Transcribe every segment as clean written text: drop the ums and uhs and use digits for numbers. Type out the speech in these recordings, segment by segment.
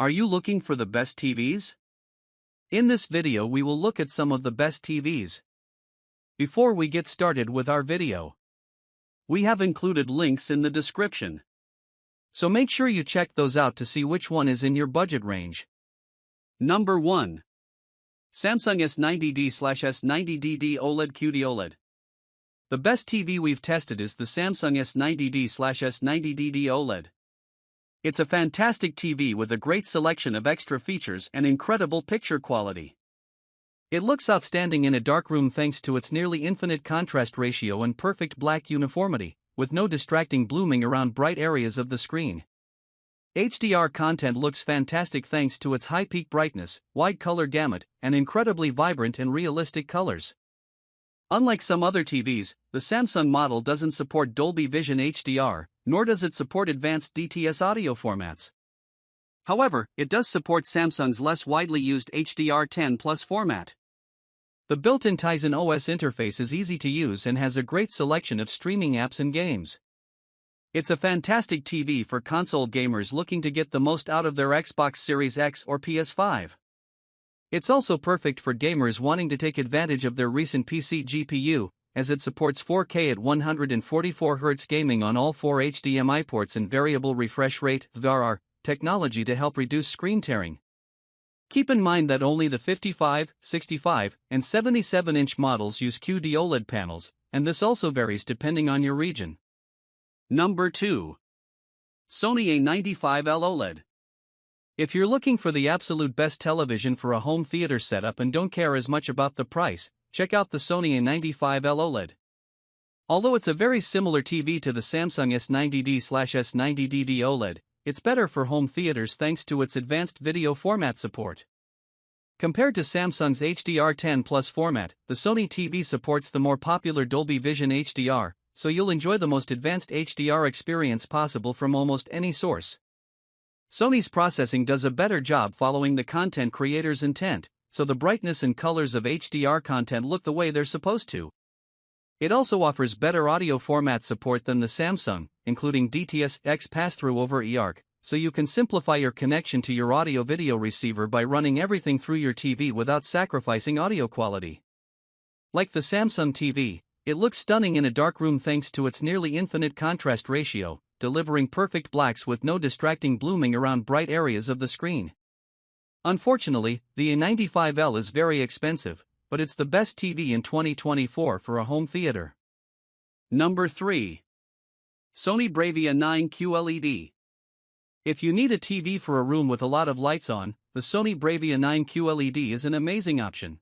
Are you looking for the best TVs? In this video we will look at some of the best TVs. Before we get started with our video, we have included links in the description. So make sure you check those out to see which one is in your budget range. Number 1. Samsung S90D/S90DD OLED QD-OLED. The best TV we've tested is the Samsung S90D/S90DD OLED. It's a fantastic TV with a great selection of extra features and incredible picture quality. It looks outstanding in a dark room thanks to its nearly infinite contrast ratio and perfect black uniformity, with no distracting blooming around bright areas of the screen. HDR content looks fantastic thanks to its high peak brightness, wide color gamut, and incredibly vibrant and realistic colors. Unlike some other TVs, the Samsung model doesn't support Dolby Vision HDR, nor does it support advanced DTS audio formats. However, it does support Samsung's less widely used HDR10+ format. The built-in Tizen OS interface is easy to use and has a great selection of streaming apps and games. It's a fantastic TV for console gamers looking to get the most out of their Xbox Series X or PS5. It's also perfect for gamers wanting to take advantage of their recent PC GPU, as it supports 4K at 144Hz gaming on all 4 HDMI ports and variable refresh rate (VRR) technology to help reduce screen tearing. Keep in mind that only the 55, 65, and 77-inch models use QD-OLED panels, and this also varies depending on your region. Number 2. Sony A95L OLED. If you're looking for the absolute best television for a home theater setup and don't care as much about the price, check out the Sony A95L OLED. Although it's a very similar TV to the Samsung S90D/S90DD OLED, it's better for home theaters thanks to its advanced video format support. Compared to Samsung's HDR10+ format, the Sony TV supports the more popular Dolby Vision HDR, so you'll enjoy the most advanced HDR experience possible from almost any source. Sony's processing does a better job following the content creator's intent, so the brightness and colors of HDR content look the way they're supposed to. It also offers better audio format support than the Samsung, including DTS-X pass-through over eARC, so you can simplify your connection to your audio-video receiver by running everything through your TV without sacrificing audio quality. Like the Samsung TV, it looks stunning in a dark room thanks to its nearly infinite contrast ratio, delivering perfect blacks with no distracting blooming around bright areas of the screen. Unfortunately, the A95L is very expensive, but it's the best TV in 2024 for a home theater. Number 3. Sony BRAVIA 9 QLED. If you need a TV for a room with a lot of lights on, the Sony BRAVIA 9 QLED is an amazing option.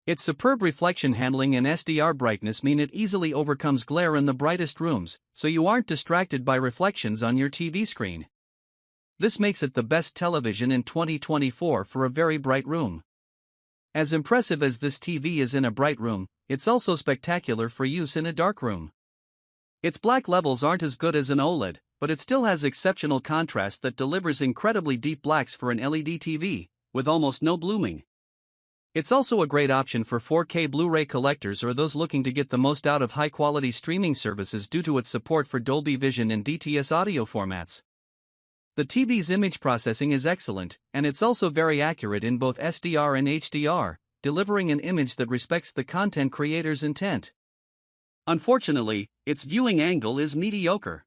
Its superb reflection handling and SDR brightness mean it easily overcomes glare in the brightest rooms, so you aren't distracted by reflections on your TV screen. This makes it the best television in 2024 for a very bright room. As impressive as this TV is in a bright room, it's also spectacular for use in a dark room. Its black levels aren't as good as an OLED, but it still has exceptional contrast that delivers incredibly deep blacks for an LED TV, with almost no blooming. It's also a great option for 4K Blu-ray collectors or those looking to get the most out of high-quality streaming services due to its support for Dolby Vision and DTS audio formats. The TV's image processing is excellent, and it's also very accurate in both SDR and HDR, delivering an image that respects the content creator's intent. Unfortunately, its viewing angle is mediocre.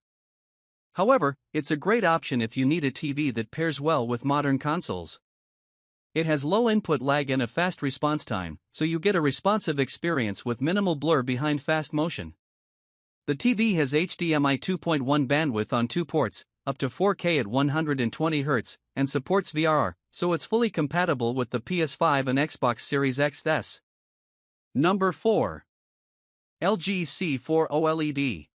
However, it's a great option if you need a TV that pairs well with modern consoles. It has low input lag and a fast response time, so you get a responsive experience with minimal blur behind fast motion. The TV has HDMI 2.1 bandwidth on 2 ports, up to 4K at 120Hz, and supports VRR, so it's fully compatible with the PS5 and Xbox Series XS. Number 4. LG C4 OLED.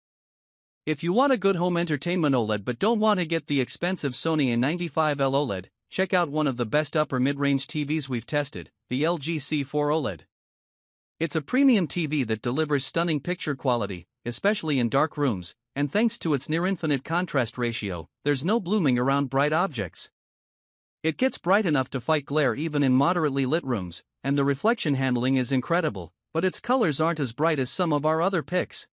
If you want a good home entertainment OLED but don't want to get the expensive Sony A95L OLED, check out one of the best upper mid-range TVs we've tested, the LG C4 OLED. It's a premium TV that delivers stunning picture quality, especially in dark rooms, and thanks to its near-infinite contrast ratio, there's no blooming around bright objects. It gets bright enough to fight glare even in moderately lit rooms, and the reflection handling is incredible, but its colors aren't as bright as some of our other picks.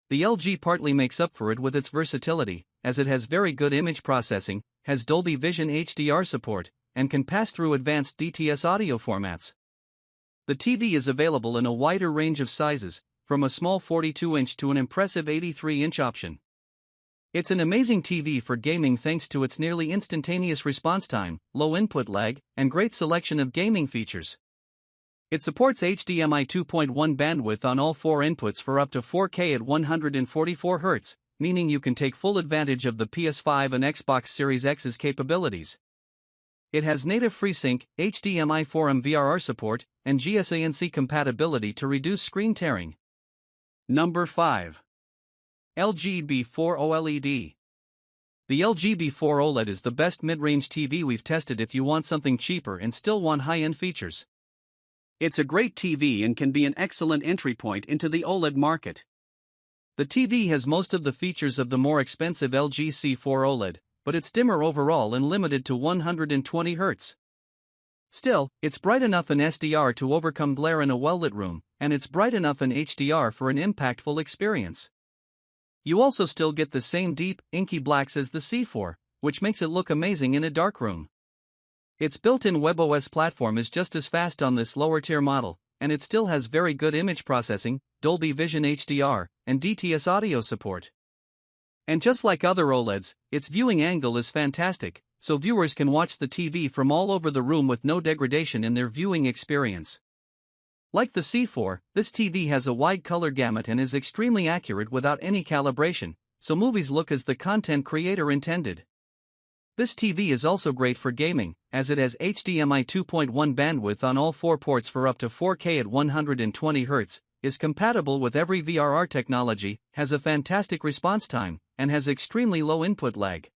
The LG partly makes up for it with its versatility, as it has very good image processing, has Dolby Vision HDR support, and can pass through advanced DTS audio formats. The TV is available in a wider range of sizes, from a small 42-inch to an impressive 83-inch option. It's an amazing TV for gaming thanks to its nearly instantaneous response time, low input lag, and great selection of gaming features. It supports HDMI 2.1 bandwidth on all 4 inputs for up to 4K at 144 Hz, meaning you can take full advantage of the PS5 and Xbox Series X's capabilities. It has native FreeSync, HDMI 4M VRR support, and GSANC compatibility to reduce screen tearing. Number 5. LG B4 OLED. The LG B4 OLED is the best mid-range TV we've tested if you want something cheaper and still want high-end features. It's a great TV and can be an excellent entry point into the OLED market. The TV has most of the features of the more expensive LG C4 OLED, but it's dimmer overall and limited to 120 Hz. Still, it's bright enough in SDR to overcome glare in a well-lit room, and it's bright enough in HDR for an impactful experience. You also still get the same deep, inky blacks as the C4, which makes it look amazing in a dark room. Its built-in WebOS platform is just as fast on this lower-tier model, and it still has very good image processing, Dolby Vision HDR, and DTS audio support. And just like other OLEDs, its viewing angle is fantastic, so viewers can watch the TV from all over the room with no degradation in their viewing experience. Like the C4, this TV has a wide color gamut and is extremely accurate without any calibration, so movies look as the content creator intended. This TV is also great for gaming, as it has HDMI 2.1 bandwidth on all 4 ports for up to 4K at 120 Hz, is compatible with every VRR technology, has a fantastic response time, and has extremely low input lag.